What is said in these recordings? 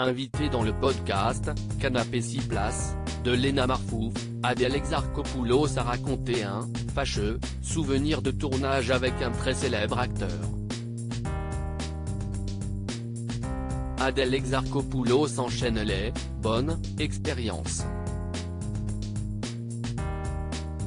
Invitée dans le podcast « Canapé 6 places » de Léna Marfouf, Adèle Exarchopoulos a raconté un « fâcheux » souvenir de tournage avec un très célèbre acteur. Adèle Exarchopoulos enchaîne les « bonnes » expériences.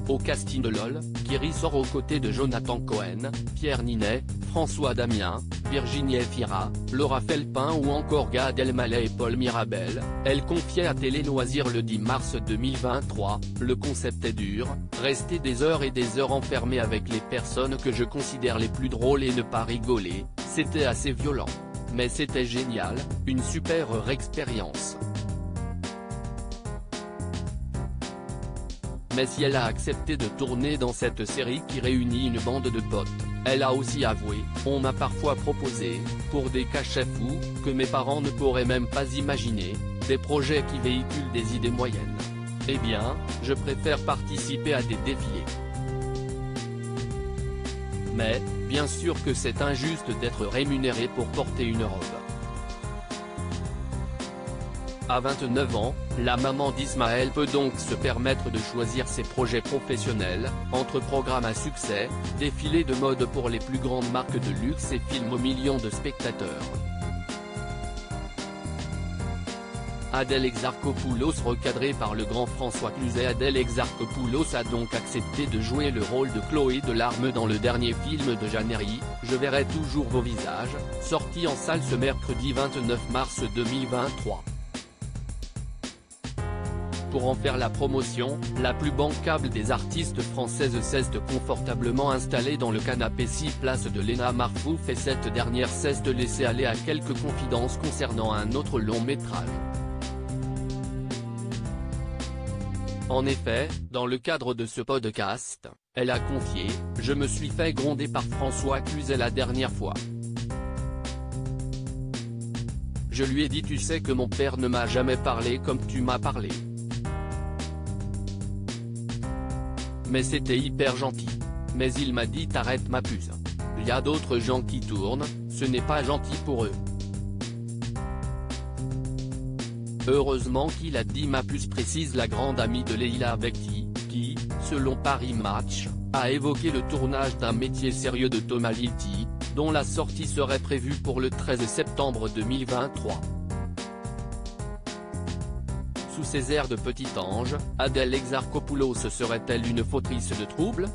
Au casting de LOL, Kiri sort aux côtés de Jonathan Cohen, Pierre Ninet, François Damien, Virginie Efira, Laura Felpin ou encore Gad Elmaleh et Paul Mirabel. Elle confiait à Télé Loisirs le 10 mars 2023, « Le concept est dur, rester des heures et des heures enfermé avec les personnes que je considère les plus drôles et ne pas rigoler, c'était assez violent. Mais c'était génial, une super expérience. » Mais si elle a accepté de tourner dans cette série qui réunit une bande de potes, elle a aussi avoué « On m'a parfois proposé, pour des cachets fous, que mes parents ne pourraient même pas imaginer, des projets qui véhiculent des idées moyennes. Eh bien, je préfère participer à des défilés. Mais, bien sûr que c'est injuste d'être rémunéré pour porter une robe. » À 29 ans, la maman d'Ismaël peut donc se permettre de choisir ses projets professionnels, entre programmes à succès, défilés de mode pour les plus grandes marques de luxe et films aux millions de spectateurs. Adèle Exarchopoulos recadrée par le grand François Cluzet. Adèle Exarchopoulos a donc accepté de jouer le rôle de Chloé Delarme dans le dernier film de Jeanne Herry, Je verrai toujours vos visages, sorti en salle ce mercredi 29 mars 2023. Pour en faire la promotion, la plus bancable des artistes françaises s'est confortablement installée dans le canapé 6 places de Léna Marfouf et cette dernière s'est laissée aller à quelques confidences concernant un autre long métrage. En effet, dans le cadre de ce podcast, elle a confié « Je me suis fait gronder par François Cluzet la dernière fois. Je lui ai dit tu sais que mon père ne m'a jamais parlé comme tu m'as parlé. Mais c'était hyper gentil. Mais il m'a dit t'arrêtes ma puce. Il y a d'autres gens qui tournent, ce n'est pas gentil pour eux. » Heureusement qu'il a dit ma puce, précise la grande amie de Leila Vecti, qui, selon Paris Match, a évoqué le tournage d'un métier sérieux de Thomas Lilti, dont la sortie serait prévue pour le 13 septembre 2023. Sous ses airs de petit ange, Adèle Exarchopoulos serait-elle une fautrice de troubles ?